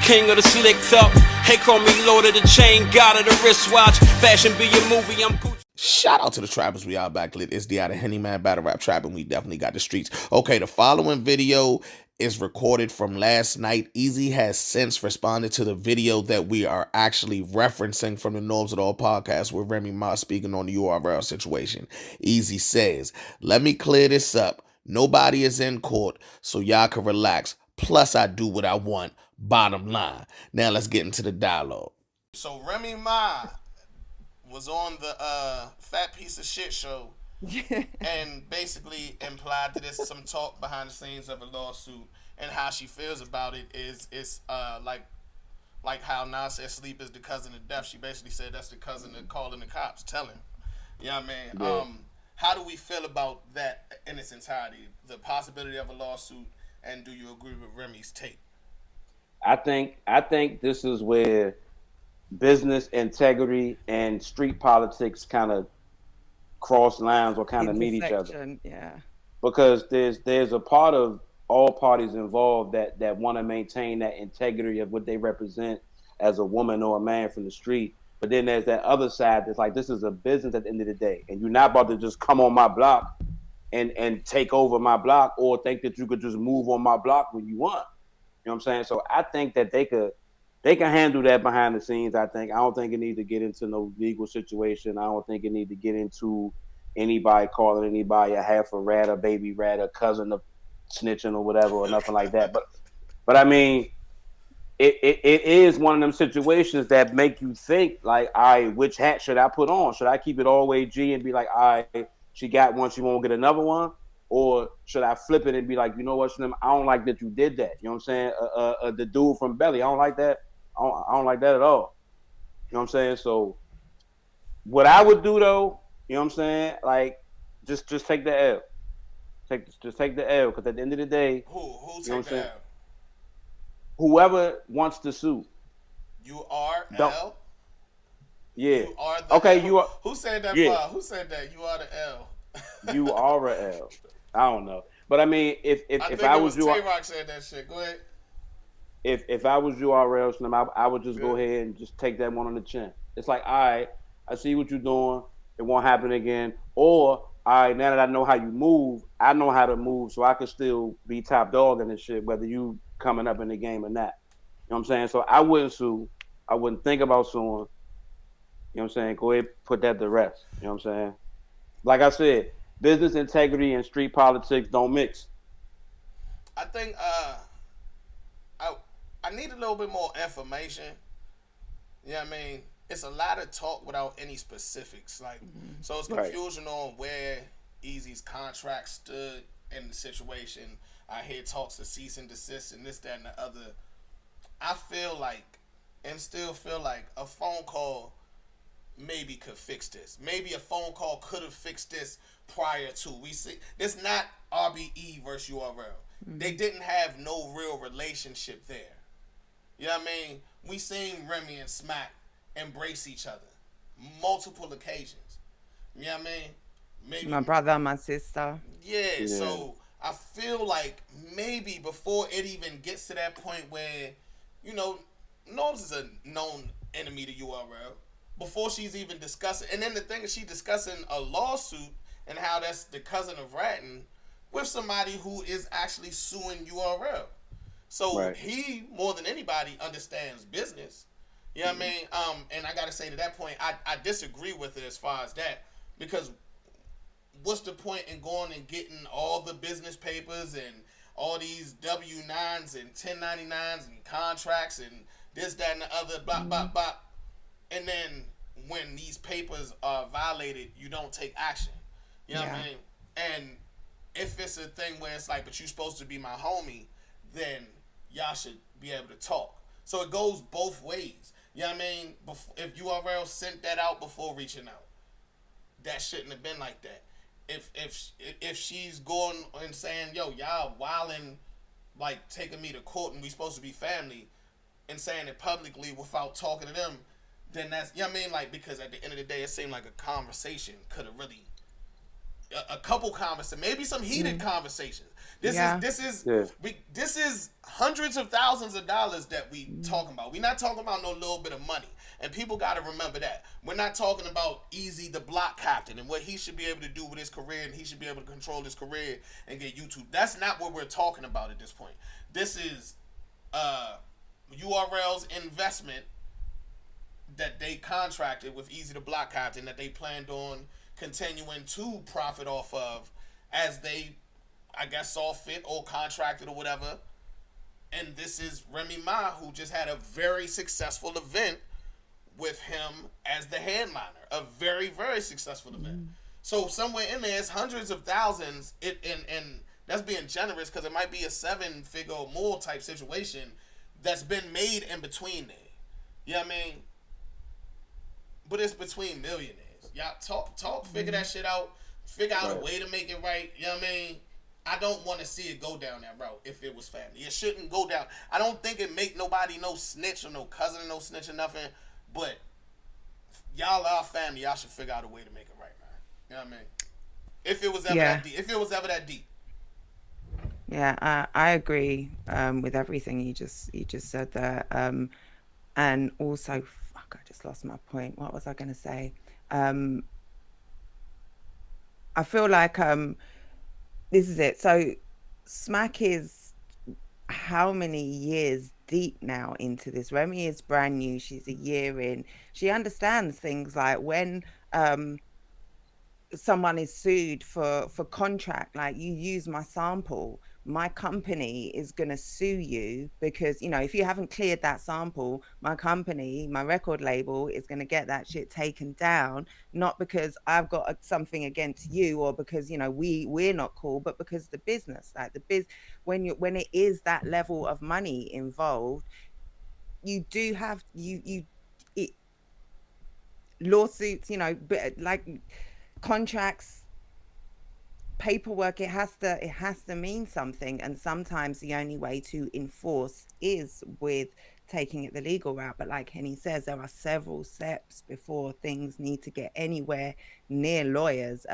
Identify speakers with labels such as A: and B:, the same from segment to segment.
A: King of the slicked up. Hey, call me Lord of the Chain, God of the wristwatch. Fashion be your movie, I'm Gucci. Shout out to the trappers, we all back lit. It's the out of Henny Man Battle Rap Trap, and we definitely got the streets. Okay, the following video is recorded from last night. Eazy has since responded to the video that we are actually referencing from the Norms of All podcast with Remy Ma speaking on the URL situation. Eazy says, let me clear this up. Nobody is in court, so y'all can relax. Plus, I do what I want. Bottom line. Now let's get into the dialogue. So Remy Ma was on the Fat Piece of Shit show and basically implied that there's some talk behind the scenes of a lawsuit, and how she feels about it is like how Nas said sleep is the cousin of death. She basically said that's the cousin of calling the cops. Tell him. You know what I mean? Yeah. How do we feel about that in its entirety? The possibility of a lawsuit, and do you agree with Remy's take?
B: I think this is where business integrity and street politics kind of cross lines or kind of meet each other.
C: Yeah.
B: Because there's a part of all parties involved that want to maintain that integrity of what they represent as a woman or a man from the street. But then there's that other side that's like, this is a business at the end of the day, and you're not about to just come on my block and take over my block, or think that you could just move on my block when you want. You know what I'm saying? So I think that they can handle that behind the scenes. I don't think it needs to get into no legal situation. I don't think it need to get into anybody calling anybody a half a rat, a baby rat, a cousin of snitching or whatever, or nothing like that. But I mean, it is one of them situations that make you think like, all right, which hat should I put on? Should I keep it all the way G and be like, all right, she got one, she won't get another one? Or should I flip it and be like, you know what, Slim, I don't like that you did that. You know what I'm saying? The dude from Belly, I don't like that. I don't like that at all. You know what I'm saying? So what I would do though, you know what I'm saying? Like, just take the L. Just take the L, because at the end of the day,
A: who take the L?
B: Whoever wants to sue.
A: You are L.
B: Yeah.
A: You are the
B: okay.
A: L.
B: You are.
A: Who said that?
B: Yeah.
A: Who said that? You are the L.
B: You are a L. I don't know, but I mean, if I was you,
A: Tay-Rock said that shit. Go ahead.
B: If I was URL Slim, I would just go ahead and just take that one on the chin. It's like, all right, I see what you're doing. It won't happen again. Or, all right, now that I know how you move, I know how to move, so I can still be top dog in this shit, whether you coming up in the game or not. You know what I'm saying? So I wouldn't sue. I wouldn't think about suing. You know what I'm saying? Go ahead, put that to rest. You know what I'm saying? Like I said, business integrity and street politics don't mix.
A: I think I need a little bit more information. You know what I mean? It's a lot of talk without any specifics. Like, so it's confusion on where Eazy's contract stood in the situation. I hear talks of cease and desist and this, that, and the other. I feel like, and still feel like, a phone call maybe could fix this. Maybe a phone call could have fixed this prior to. We see this not RBE versus URL. They didn't have no real relationship there. You know what I mean? We seen Remy and Smack embrace each other multiple occasions. You know what I mean? Maybe
C: my brother, my sister.
A: Yeah, so I feel like maybe before it even gets to that point where, you know, Norms is a known enemy to URL. Before she's even discussing, and then the thing is, she discussing a lawsuit and how that's the cousin of ratting with somebody who is actually suing URL. So he, more than anybody, understands business. You know what I mean? And I gotta say, to that point, I disagree with it as far as that, because what's the point in going and getting all the business papers and all these W-9s and 1099s and contracts and this, that, and the other, blah, blah, blah, and then when these papers are violated, you don't take action. You know what I mean? And if it's a thing where it's like, but you're supposed to be my homie, then y'all should be able to talk. So it goes both ways. You know what I mean? If URL sent that out before reaching out, that shouldn't have been like that. If she's going and saying, yo, y'all wilding, like taking me to court and we supposed to be family, and saying it publicly without talking to them, then that's, you know what I mean? Like, because at the end of the day, it seemed like a conversation could have really a couple conversations, maybe some heated conversations. This is
C: Yeah.
A: this is
B: Yeah.
A: this is hundreds of thousands of dollars that we talking about. We're not talking about no little bit of money. And people got to remember that. We're not talking about Eazy the block captain and what he should be able to do with his career, and he should be able to control his career and get YouTube. That's not what we're talking about at this point. This is URL's investment that they contracted with Eazy the block captain that they planned on continuing to profit off of as they, I guess, saw fit or contracted or whatever. And this is Remy Ma, who just had a very successful event with him as the headliner. A very, very successful event. So somewhere in there, it's hundreds of thousands. And that's being generous because it might be a 7-figure or more type situation that's been made in between there. You know what I mean? But it's between millionaires. Y'all talk, figure that shit out. Figure out a way to make it right. You know what I mean? I don't want to see it go down that route if it was family. It shouldn't go down. I don't think it make nobody no snitch or no cousin or no snitch or nothing. But y'all are family. Y'all should figure out a way to make it right, man. You know what I mean? If it was ever that deep. If it was ever that deep.
C: Yeah, I agree with everything you just said there. And also, fuck, I just lost my point. What was I going to say? Um, I feel like this is it. So, Smack is how many years deep now into this? Remy is brand new. She's a year in. She understands things like when um someone is sued for contract, like you use my sample, my company is going to sue you because, you know, if you haven't cleared that sample, my company, my record label is going to get that shit taken down, not because I've got something against you or because, you know, we're not cool, but because the business, like when it is that level of money involved, you do have it, lawsuits, you know, like contracts, paperwork, it has to mean something, and sometimes the only way to enforce is with taking it the legal route. But like Henny says, there are several steps before things need to get anywhere near lawyers,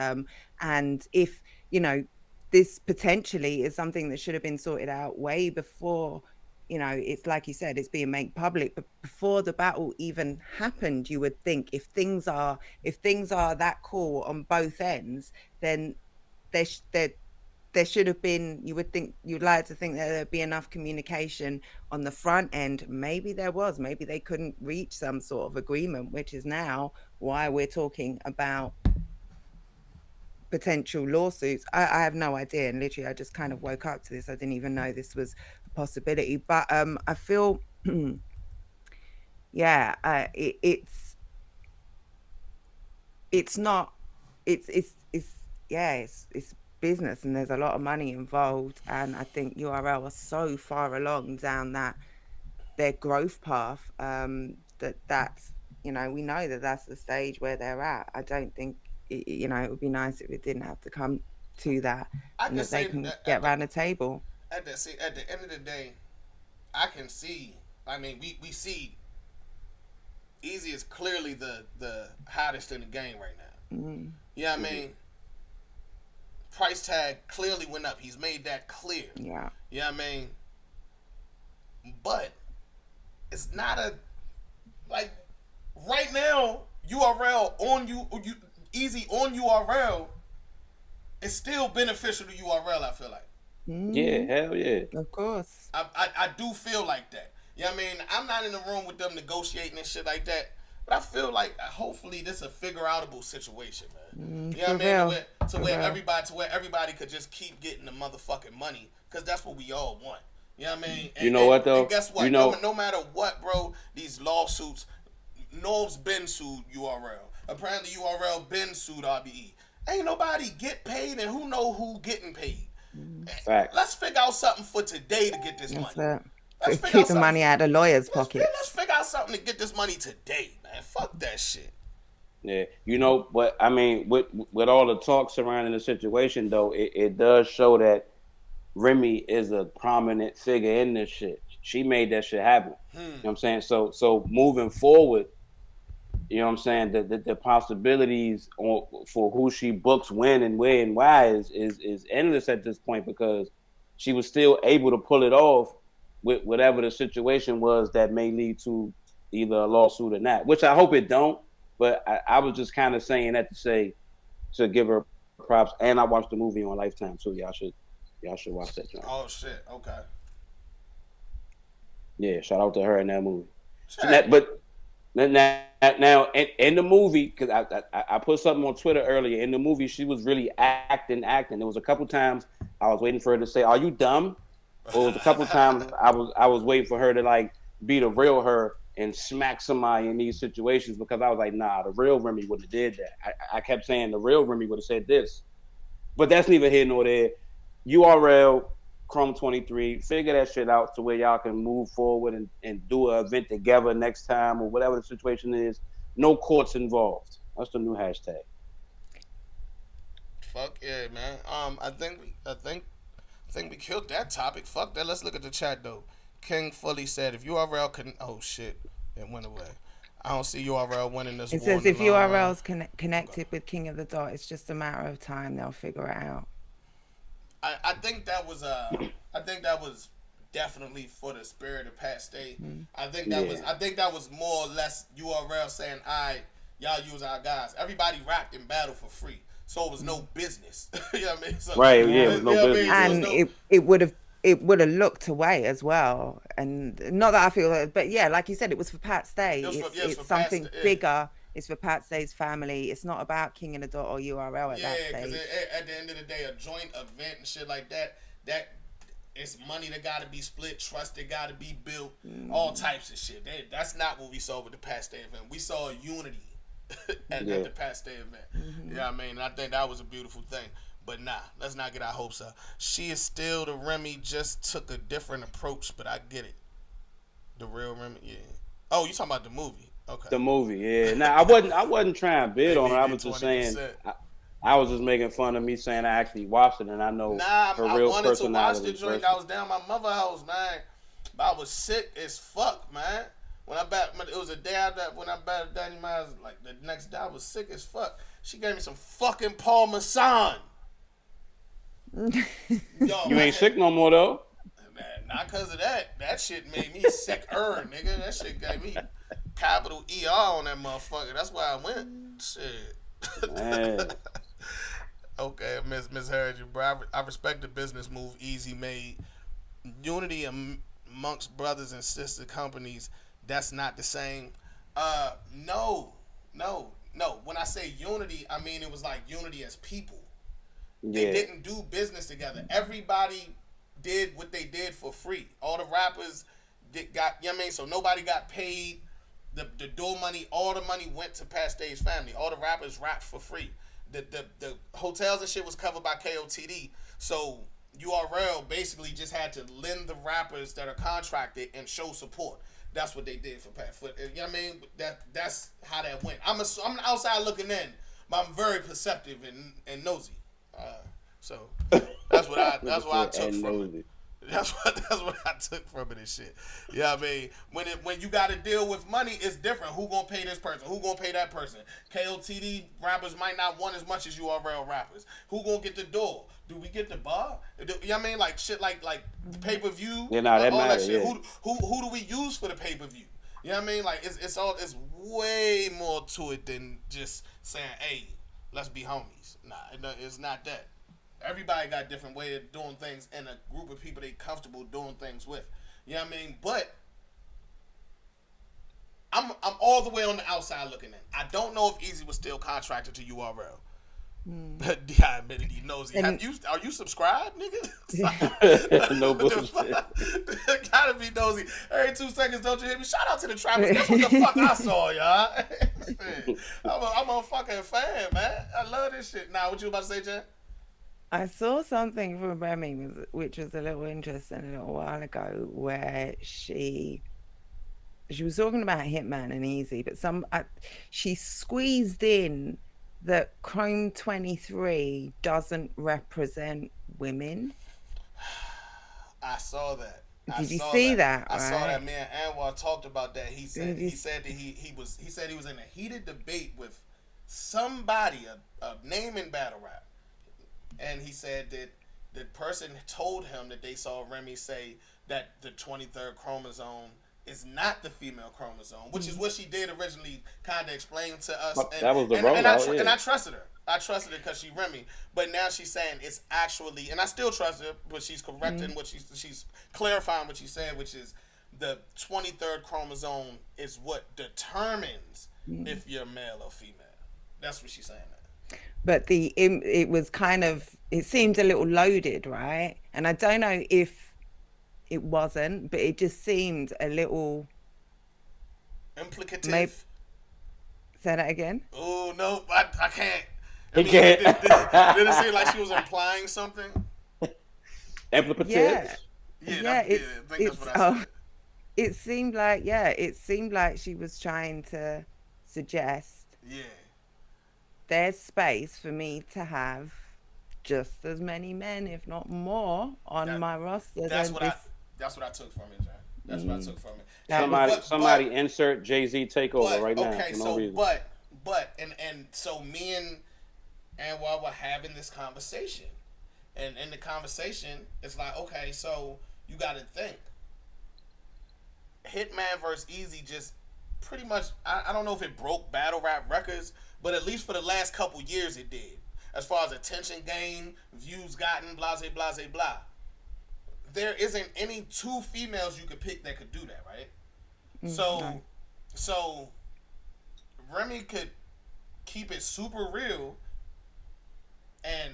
C: and if, you know, this potentially is something that should have been sorted out way before, you know, it's like you said, it's being made public, but before the battle even happened, you would think if things are that cool on both ends, then there sh- there there should have been, you would think, you'd like to think that there'd be enough communication on the front end. Maybe there was, maybe they couldn't reach some sort of agreement, which is now why we're talking about potential lawsuits. I have no idea, and literally I just kind of woke up to this. I didn't even know this was a possibility, but I feel yeah, it's not, it's yeah, it's business, and there's a lot of money involved, and I think URL are so far along down that their growth path, that's, you know, we know that that's the stage where they're at. I don't think you know, it would be nice if it didn't have to come to that,
A: I
C: and
A: can
C: that they
A: say
C: can
A: that
C: get around the table.
A: at the end of the day, I can see. I mean, we see Easy is clearly the hottest in the game right now.
C: Mm,
A: You know what I mean? Price tag clearly went up. He's made that clear.
C: yeah.
A: You know what I mean? But it's not a, like, right now URL on you Easy on URL is still beneficial to URL. I feel like.
B: Yeah,
C: Mm,
B: hell yeah.
C: of course.
A: I do feel like that. You know what I mean? I'm not in the room with them negotiating and shit like that. But I feel like hopefully this is a figure outable situation, man. You know
C: For
A: what I mean?
C: real,
A: To
C: for
A: where
C: real.
A: everybody could just keep getting the motherfucking money. Cause that's what we all want. You know what I mean?
B: You know what
A: And
B: though?
A: guess
B: You
A: what?
B: know,
A: No matter what, bro, these lawsuits, Norb's been sued URL. Apparently URL been sued RBE. Ain't nobody get paid, and who know who getting paid.
C: Mm,
B: facts.
A: Let's figure out something for today to get this
C: that's
A: money.
C: it.
A: Let's figure
C: Keep
A: out
C: the
A: something.
C: money out of lawyers'
A: Let's
C: pockets.
A: figure out something to get this money today, man. Fuck that shit.
B: Yeah, you know, but I mean, with all the talk surrounding the situation, though, it does show that Remy is a prominent figure in this shit. She made that shit happen. You know what I'm saying? So moving forward, You know what I'm saying? The possibilities for who she books when and where and why is endless at this point because she was still able to pull it off with whatever the situation was that may lead to either a lawsuit or not. Which I hope it don't. But I was just kind of saying that to say to give her props. And I watched the movie on Lifetime too. Y'all should watch that joint.
A: Oh shit. Okay.
B: Yeah, shout out to her in that movie.
A: Shit.
B: But now in the movie, because I put something on Twitter earlier. In the movie, she was really acting. There was a couple times I was waiting for her to say, "Are you dumb?" Or it was a couple times I was waiting for her to like be the real her and smack somebody in these situations because I was like, nah, the real Remy would have did that. I kept saying the real Remy would have said this, but that's neither here nor there. URL Chrome 23, figure that shit out to where y'all can move forward and do an event together next time or whatever the situation is. No courts involved. That's the new hashtag.
A: Fuck yeah, man. I think we killed that topic. Fuck that. Let's look at the chat though. King fully said if URL can. Oh shit, it went away. I don't see URL winning this
C: It
A: war in
C: says
A: the
C: if
A: long run.
C: URL's connected with King of the Dot, it's just a matter of time. They'll figure it out.
A: I think that was I think that was definitely for the spirit of Pat State.
B: Yeah.
A: I think that was more or less URL saying, "I y'all use our guys." Everybody rapped in battle for free, so it was no business. You know what I mean? So
B: Right, yeah,
C: Yeah.
B: it
A: you
B: was
A: know
B: no
A: what I mean?
B: business.
A: So it's
C: And
A: no.
C: it would have looked away as well. And not that I feel that, but yeah, like you said, it was for Pat Stay.
A: It was for
C: It's
A: Pat.
C: something bigger. It's for Pat Stay's family. It's not about King of the Dot or URL at
A: Yeah,
C: that
A: because
C: stage.
A: at the end of the day, a joint event and shit like that, that it's money that got to be split, trust that got to be built, all types of shit. That's not what we saw with the past day event. We saw unity at
B: Yeah.
A: the past day event. You know what I mean? And I think that was a beautiful thing. But nah, let's not get our hopes up. She is still the Remy, just took a different approach, but I get it. The real Remy, yeah. Oh, you talking about the movie? Okay.
B: The movie, yeah. Now I wasn't trying to bid
A: They
B: on it. I
A: needed
B: was just
A: twenty
B: saying
A: percent.
B: I was just making fun of me saying I actually watched it and I know
A: Nah,
B: her
A: I
B: real
A: wanted to watch the
B: personality
A: joint.
B: versus.
A: I was down my mother house, man. But I was sick as fuck, man. When I back, it was a day after when I batted Danny Miles. Like the next day, I was sick as fuck. She gave me some fucking Parmesan. Yo,
B: You
A: my
B: ain't
A: head,
B: sick no more though.
A: man. Not cause of that. That shit made me sick, nigga. That shit gave me capital ER on that motherfucker. That's why I went. Shit.
B: Man.
A: Okay, Miss Harris, bro. I respect the business move Eazy made. Unity amongst brothers and sister companies, that's not the same. No. When I say unity, I mean it was like unity as people. They
B: Yeah.
A: didn't do business together. Everybody did what they did for free. All the rappers got, you know what I mean? So nobody got paid. The door money, all the money went to Pat Stage family. All the rappers rapped for free. The hotels and shit was covered by KOTD. So URL basically just had to lend the rappers that are contracted and show support. That's what they did for Pat. You know what I mean? That's how that went. I'm outside looking in, but I'm very perceptive and nosy. So that's what I took
B: And
A: from it.
B: nosy.
A: That's what I took from it and shit. You know what I mean? When you got to deal with money, it's different. Who gonna pay this person? Who gonna pay that person? KOTD rappers might not want as much as URL rappers. Who gonna get the door? Do we get the bar? You know what I mean? Like shit, like pay per view,
B: Yeah, nah, that
A: all that
B: matter,
A: shit.
B: yeah.
A: Who do we use for the pay per view? You know what I mean? Like it's way more to it than just saying, hey, let's be homies. Nah, it's not that. Everybody got a different way of doing things and a group of people they comfortable doing things with. You know what I mean? But I'm all the way on the outside looking in. I don't know if Eazy was still contracted to URL. I admitted he nosy.
C: And
A: Are you subscribed, nigga?
B: No
A: What the
B: bullshit.
A: fuck? Gotta be nosy. Every 2 seconds, don't you hear me? Shout out to the trappers. That's what the fuck I saw, y'all. Shit. I'm a fucking fan, man. I love this shit. Nah, what you about to say, Jen?
C: I saw something from Remy, which was a little interesting a little while ago, where she was talking about Hitman and Easy, but she squeezed in that Chrome 23 doesn't represent women.
A: I saw that. I
C: Did you
A: saw
C: see
A: that.
C: that,
A: I saw
C: right?
A: that. Me and Anwar talked about that. He said
C: Did you
A: he said that he said he was in a heated debate with somebody, a name in battle rap, and he said that the person told him that they saw Remy say that the 23rd chromosome is not the female chromosome, which is what she did originally kind of explain to us,
B: But that was the rollout,
A: and
B: yeah.
A: I trusted her. I trusted her because she Remy, but now she's saying it's actually, and I still trust her, but she's correcting what she's clarifying what she said, which is the 23rd chromosome is what determines if you're male or female. That's what she's saying.
C: but it was kind of, it seemed a little loaded, right? And I don't know if it wasn't, but it just seemed a little, maybe.
A: Implicative.
C: Say that again.
A: Oh no, I can't. I
B: He
A: mean,
B: can't.
A: did it seem like she was implying something?
C: Yeah,
B: Amplificative.
A: Yeah,
C: yeah,
A: yeah, I think that's
C: it's
A: what I said.
C: it seemed like, yeah, it seemed like she was trying to suggest
A: Yeah,
C: there's space for me to have just as many men, if not more, on
A: that
C: my roster
A: that's
C: than
A: what I
C: this.
A: that's what I took from it, John. That's what I took from it.
C: That
A: And
C: was
B: Somebody insert Jay-Z takeover
A: but
B: right now
A: okay,
B: for no
A: so
B: reason.
A: and so me and while we're having this conversation, and in the conversation, it's like, okay, so you got to think, Hitman versus Easy just pretty much, I don't know if it broke battle rap records, but at least for the last couple years it did. As far as attention gain, views gotten, blah, blah, blah, blah. There isn't any two females you could pick that could do that, right? So,
C: no.
A: so Remy could keep it super real and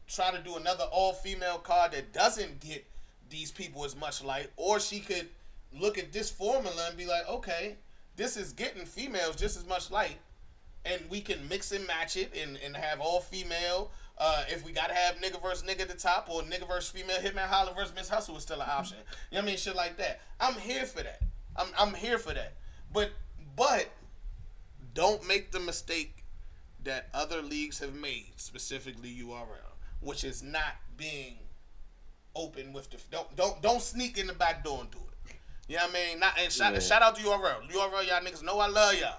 A: try to do another all-female card that doesn't get these people as much light, or she could look at this formula and be like, okay, this is getting females just as much light, and we can mix and match it and have all female. If we gotta have nigga versus nigga at the top, or nigga versus female, Hitman Holla versus Miss Hustle is still an option. You know what I mean? Shit like that. I'm here for that. I'm here for that. But don't make the mistake that other leagues have made, specifically URL, which is not being open with the don't sneak in the back door and do it. You know what I mean? Not and shout out to URL. URL, y'all niggas know I love y'all.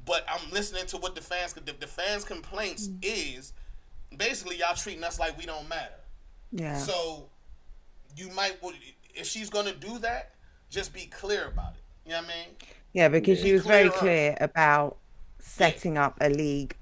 A: But I'm listening to what the fans' complaints is basically y'all treating us like we don't matter.
C: Yeah.
A: So you might, if she's gonna do that, just be clear about it. You know what I mean?
C: Yeah, because
B: Yeah.
C: she
A: Be
C: was very
A: clearer.
C: clear about
A: Yeah.
C: setting up a league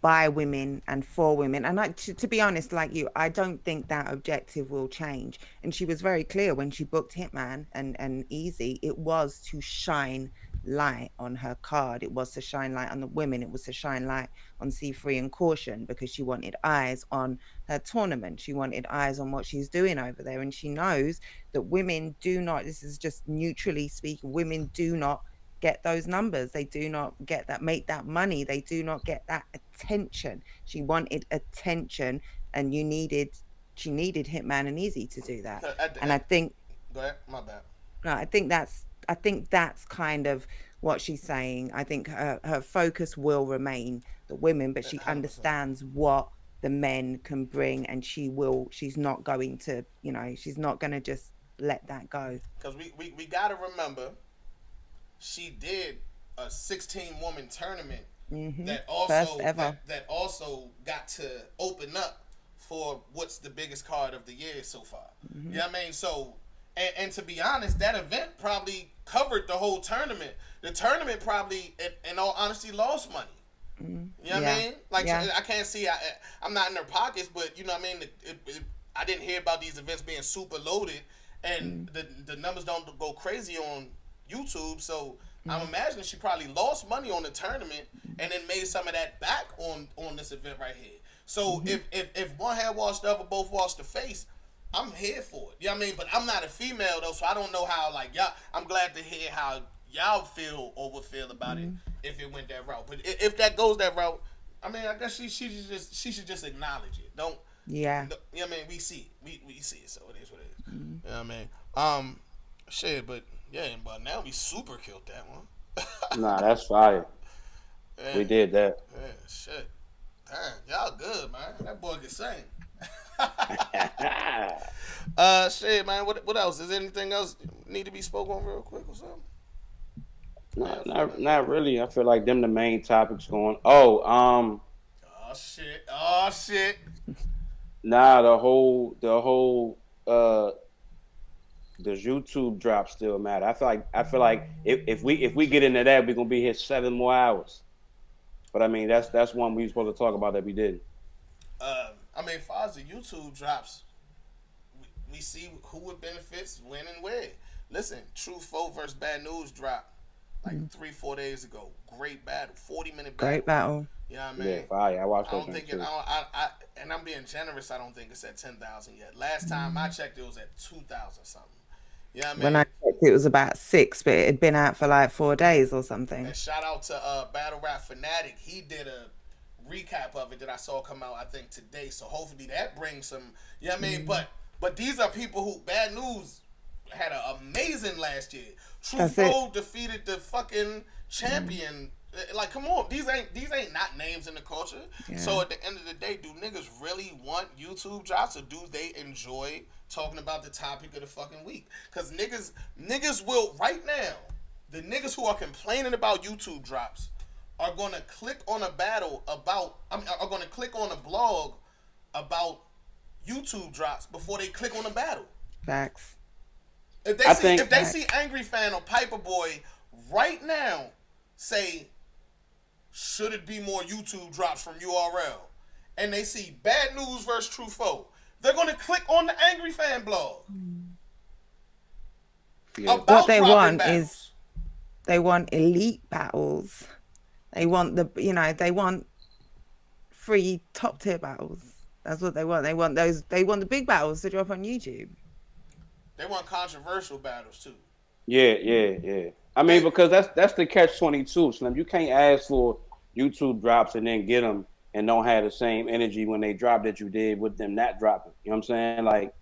C: by women and for women. And to be honest, like you, I don't think that objective will change. And she was very clear when she booked Hitman and Easy, it was to shine light on her card. It was to shine light on the women. It was to shine light on C3 and Caution, because she wanted eyes on her tournament. She wanted eyes on what she's doing over there. And she knows that women do not, this is just neutrally speaking, women do not get those numbers. They do not get that, make that money. They do not get that attention. She wanted attention, and she needed Hitman and Easy to do that. And I think,
A: Go ahead. My bad.
C: no, I think that's kind of what she's saying. I think her focus will remain the women, but she
A: 100%.
C: understands what the men can bring, and she's not going to, she's not going to just let that go.
A: Because we got to remember, she did a 16 woman tournament that
C: First
A: also
C: ever.
A: that also got to open up for what's the biggest card of the year so far. You know what I mean? So, and to be honest, that event probably covered the whole tournament. The tournament probably, in all honesty, lost money. You know what I mean? Like, I can't see, I'm not in their pockets, but you know what I mean? I didn't hear about these events being super loaded, and the numbers don't go crazy on YouTube, so I'm imagining she probably lost money on the tournament and then made some of that back on this event right here. So if one hand washed the other, both washed the face, I'm here for it. You know what I mean? But I'm not a female though, so I don't know how, like, y'all, I'm glad to hear how y'all feel or would feel about it if it went that route. But if that goes that route, I mean, I guess she should just acknowledge it. Don't.
C: Yeah.
A: You know what I mean? We see it. We see it, so it is what it is. You know what I mean? Shit, but yeah, but now we super killed that one.
B: Nah, that's fire.
A: Yeah,
B: We did that.
A: yeah, shit. Damn, y'all good, man. That boy can sing. Shit, man. What else? Is there anything else need to be spoken on real quick or something?
B: Not really. I feel like them the main topics going. Oh,
A: Oh shit. Oh shit.
B: nah, the YouTube drop still matter. I feel like if we get into that, we're gonna be here 7 more hours. But I mean, that's one we were supposed to talk about that we didn't.
A: I mean, as far as the YouTube drops, we see who it benefits, when and where. Listen, True Foe versus Bad News dropped like 3-4 days ago. Great battle, 40-minute battle.
C: Great battle.
A: You know what I mean?
B: Yeah, fire. I watched
A: I don't
B: those
A: think
B: things
A: it.
B: too.
A: And I'm being generous. I don't think it's at 10,000 yet. Last time I checked, it was at 2,000 something. You know what I mean?
C: When I checked, it was about 6, but it had been out for like 4 days or something.
A: And shout out to Battle Rap Fanatic. He did a recap of it that I saw come out, I think, today. So hopefully that brings some. You know what I mean? But these are people who Bad News had an amazing last year. True Foe defeated the fucking champion. Like, come on, these ain't not names in the culture. Yeah. So at the end of the day, do niggas really want YouTube drops, or do they enjoy talking about the topic of the fucking week? Because niggas will right now. The niggas who are complaining about YouTube drops are gonna click on a battle about. Are gonna click on a blog about YouTube drops before they click on a battle.
C: Facts.
A: If they see Angry Fan or Piper Boy right now say, should it be more YouTube drops from URL? And they see Bad News versus True Foe, they're going to click on the Angry Fan blog.
C: Yeah. What they want is, they want elite battles. They want they want free top tier battles. That's what they want. They want the big battles to drop on YouTube.
A: They want controversial battles too.
B: Yeah. I mean, because that's the catch-22, Slim. You can't ask for YouTube drops and then get them and don't have the same energy when they drop that you did with them not dropping. You know what I'm saying? Like,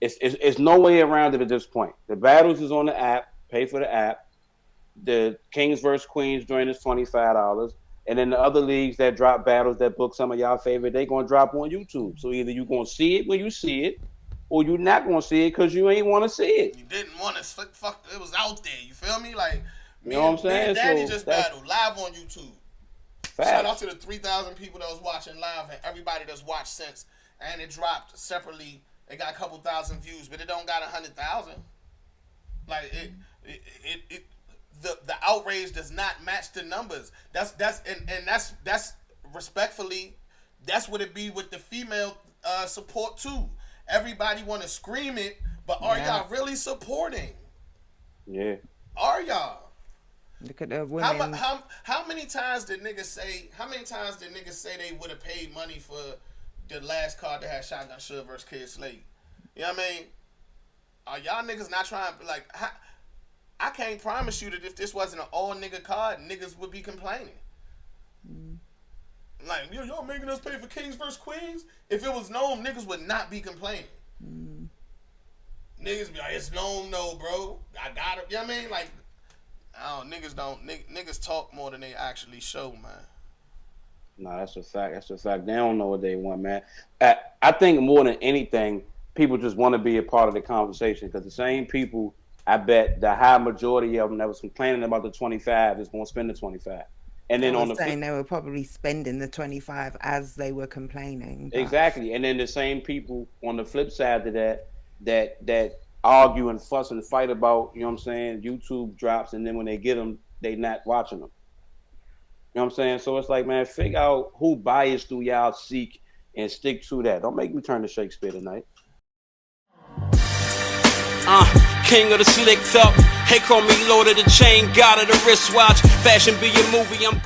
B: it's no way around it at this point. The battles is on the app. Pay for the app. The Kings versus Queens joint is $25. And then the other leagues that drop battles that book some of y'all favorite, they going to drop on YouTube. So either you going to see it when you see it, or you're not going to see it because you ain't want to see it.
A: You didn't want to. Fuck, it was out there. You feel me? Like,
B: you know what I'm saying?
A: Daddy just battled live on YouTube.
B: Facts.
A: Shout out to the 3,000 people that was watching live and everybody that's watched since. And it dropped separately. It got a couple thousand views, but it don't got 100,000. Like, the outrage does not match the numbers. That's respectfully, that's what it be with the female support too. Everybody want to scream it, but are y'all really supporting?
B: Yeah.
A: Are y'all?
C: Look at the women.
A: How many times did niggas say? How many times did niggas say they would have paid money for the last card that had Shotgun Suge versus Kid Slade? You know what I mean? Are y'all niggas not trying? Like, I can't promise you that if this wasn't an all nigga card, niggas would be complaining. Like, y'all making us pay for Kings versus Queens? If it was known, niggas would not be complaining. Niggas be like, it's known, no, bro. I got it. You know what I mean? Like, niggas talk more than they actually show, man.
B: No, that's a fact. That's a fact. They don't know what they want, man. I think more than anything, people just want to be a part of the conversation because the same people, I bet the high majority of them that was complaining about the 25 is going to spend the 25. And then
C: they were probably spending the 25 as they were complaining.
B: But... Exactly. And then the same people on the flip side of that argue and fuss and fight about, you know what I'm saying, YouTube drops, and then when they get them, they not watching them. You know what I'm saying? So it's like, man, figure out who bias do y'all seek and stick to that. Don't make me turn to Shakespeare tonight.
D: King of the slicked up. Hey, call me Lord of the Chain, God of the wristwatch. Fashion be your movie, I'm